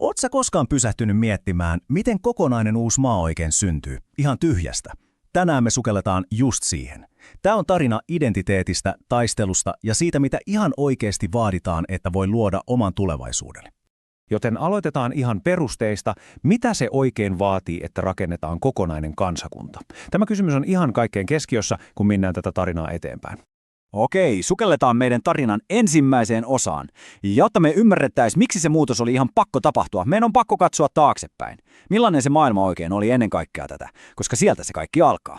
Oot sä koskaan pysähtynyt miettimään, miten kokonainen uusi maa oikein syntyy, ihan tyhjästä? Tänään me sukelletaan just siihen. Tämä on tarina identiteetistä, taistelusta ja siitä, mitä ihan oikeasti vaaditaan, että voi luoda oman tulevaisuuden. Joten aloitetaan ihan perusteista, mitä se oikein vaatii, että rakennetaan kokonainen kansakunta. Tämä kysymys on ihan kaikkein keskiössä, kun mennään tätä tarinaa eteenpäin. Okei, sukelletaan meidän tarinan ensimmäiseen osaan. Jotta me ymmärrettäisiin, miksi se muutos oli ihan pakko tapahtua, meidän on pakko katsoa taaksepäin. Millainen se maailma oikein oli ennen kaikkea tätä, koska sieltä se kaikki alkaa.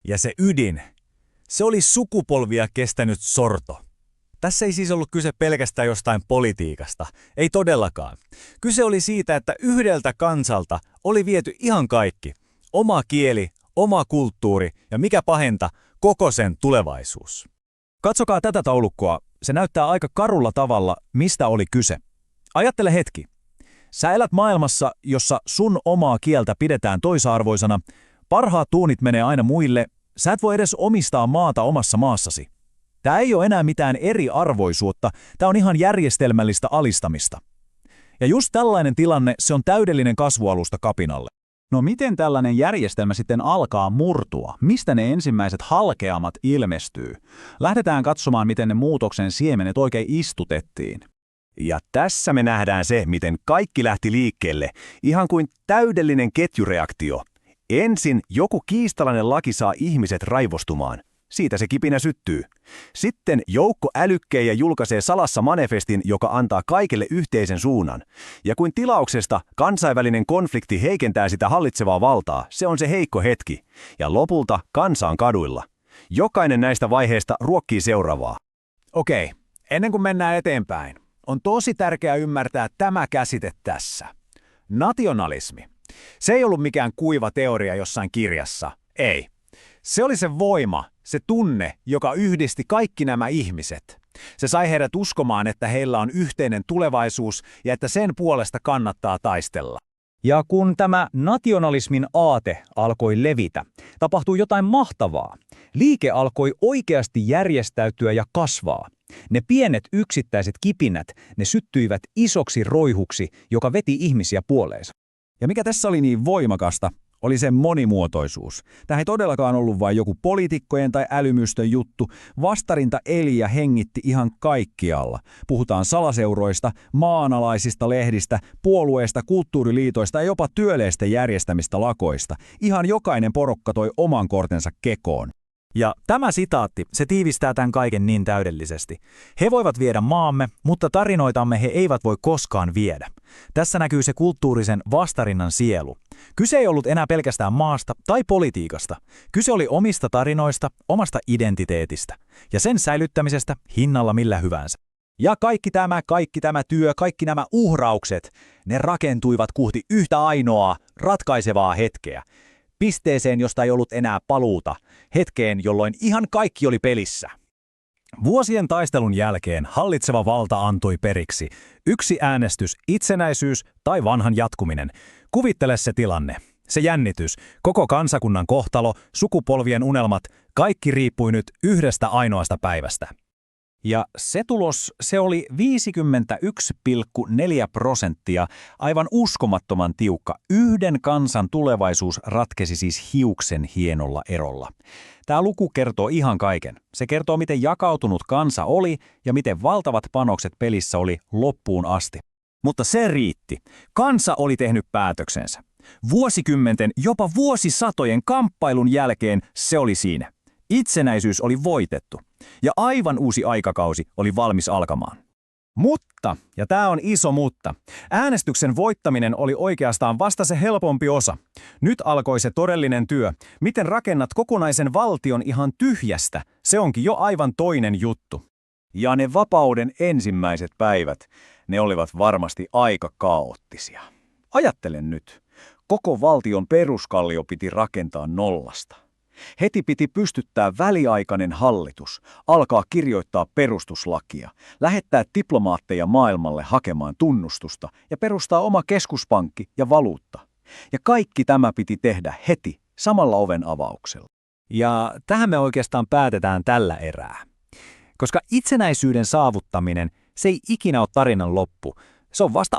Ja se ydin, se oli sukupolvia kestänyt sorto. Tässä ei siis ollut kyse pelkästään jostain politiikasta, ei todellakaan. Kyse oli siitä, että yhdeltä kansalta oli viety ihan kaikki. Oma kieli, oma kulttuuri ja mikä pahinta, koko sen tulevaisuus. Katsokaa tätä taulukkoa, se näyttää aika karulla tavalla, mistä oli kyse. Ajattele hetki. Sä elät maailmassa, jossa sun omaa kieltä pidetään toisarvoisena, parhaat tuunit menee aina muille, sä et voi edes omistaa maata omassa maassasi. Tää ei ole enää mitään eriarvoisuutta, tää on ihan järjestelmällistä alistamista. Ja just tällainen tilanne, se on täydellinen kasvualusta kapinalle. No miten tällainen järjestelmä sitten alkaa murtua? Mistä ne ensimmäiset halkeamat ilmestyy? Lähdetään katsomaan, miten ne muutoksen siemenet oikein istutettiin. Ja tässä me nähdään se, miten kaikki lähti liikkeelle, ihan kuin täydellinen ketjureaktio. Ensin joku kiistalainen laki saa ihmiset raivostumaan. Siitä se kipinä syttyy. Sitten joukko älykkejä julkaisee salassa manifestin, joka antaa kaikille yhteisen suunnan. Ja kuin tilauksesta kansainvälinen konflikti heikentää sitä hallitsevaa valtaa, se on se heikko hetki. Ja lopulta kansa on kaduilla. Jokainen näistä vaiheista ruokkii seuraavaa. Okei, ennen kuin mennään eteenpäin, on tosi tärkeää ymmärtää tämä käsite tässä. Nationalismi. Se ei ollut mikään kuiva teoria jossain kirjassa. Ei. Se oli se voima, se tunne, joka yhdisti kaikki nämä ihmiset. Se sai heidät uskomaan, että heillä on yhteinen tulevaisuus ja että sen puolesta kannattaa taistella. Ja kun tämä nationalismin aate alkoi levitä, tapahtui jotain mahtavaa. Liike alkoi oikeasti järjestäytyä ja kasvaa. Ne pienet yksittäiset kipinät, ne syttyivät isoksi roihuksi, joka veti ihmisiä puoleensa. Ja mikä tässä oli niin voimakasta, oli se monimuotoisuus. Tämä ei todellakaan ollut vain joku poliitikkojen tai älymystön juttu. Vastarinta eli ja hengitti ihan kaikkialla. Puhutaan salaseuroista, maanalaisista lehdistä, puolueista, kulttuuriliitoista ja jopa työleisten järjestämistä lakoista. Ihan jokainen porukka toi oman kortensa kekoon. Ja tämä sitaatti, se tiivistää tämän kaiken niin täydellisesti. He voivat viedä maamme, mutta tarinoitamme he eivät voi koskaan viedä. Tässä näkyy se kulttuurisen vastarinnan sielu. Kyse ei ollut enää pelkästään maasta tai politiikasta. Kyse oli omista tarinoista, omasta identiteetistä ja sen säilyttämisestä hinnalla millä hyvänsä. Ja kaikki tämä työ, kaikki nämä uhraukset, ne rakentuivat kohti yhtä ainoaa, ratkaisevaa hetkeä. Pisteeseen, josta ei ollut enää paluuta, hetkeen, jolloin ihan kaikki oli pelissä. Vuosien taistelun jälkeen hallitseva valta antoi periksi. Yksi äänestys, itsenäisyys tai vanhan jatkuminen. Kuvittele se tilanne. Se jännitys, koko kansakunnan kohtalo, sukupolvien unelmat, kaikki riippui nyt yhdestä ainoasta päivästä. Ja se tulos, se oli 51,4%, aivan uskomattoman tiukka. Yhden kansan tulevaisuus ratkesi siis hiuksen hienolla erolla. Tämä luku kertoo ihan kaiken. Se kertoo, miten jakautunut kansa oli ja miten valtavat panokset pelissä oli loppuun asti. Mutta se riitti. Kansa oli tehnyt päätöksensä. Vuosikymmenten, jopa vuosisatojen kamppailun jälkeen se oli siinä. Itsenäisyys oli voitettu. Ja aivan uusi aikakausi oli valmis alkamaan. Mutta, ja tämä on iso mutta, äänestyksen voittaminen oli oikeastaan vasta se helpompi osa. Nyt alkoi se todellinen työ. Miten rakennat kokonaisen valtion ihan tyhjästä, se onkin jo aivan toinen juttu. Ja ne vapauden ensimmäiset päivät, ne olivat varmasti aika kaoottisia. Ajattelen nyt, koko valtion peruskallio piti rakentaa nollasta. Heti piti pystyttää väliaikainen hallitus, alkaa kirjoittaa perustuslakia, lähettää diplomaatteja maailmalle hakemaan tunnustusta ja perustaa oma keskuspankki ja valuutta. Ja kaikki tämä piti tehdä heti, samalla oven avauksella. Ja tähän me oikeastaan päätetään tällä erää. Koska itsenäisyyden saavuttaminen, se ei ikinä ole tarinan loppu. Se on vasta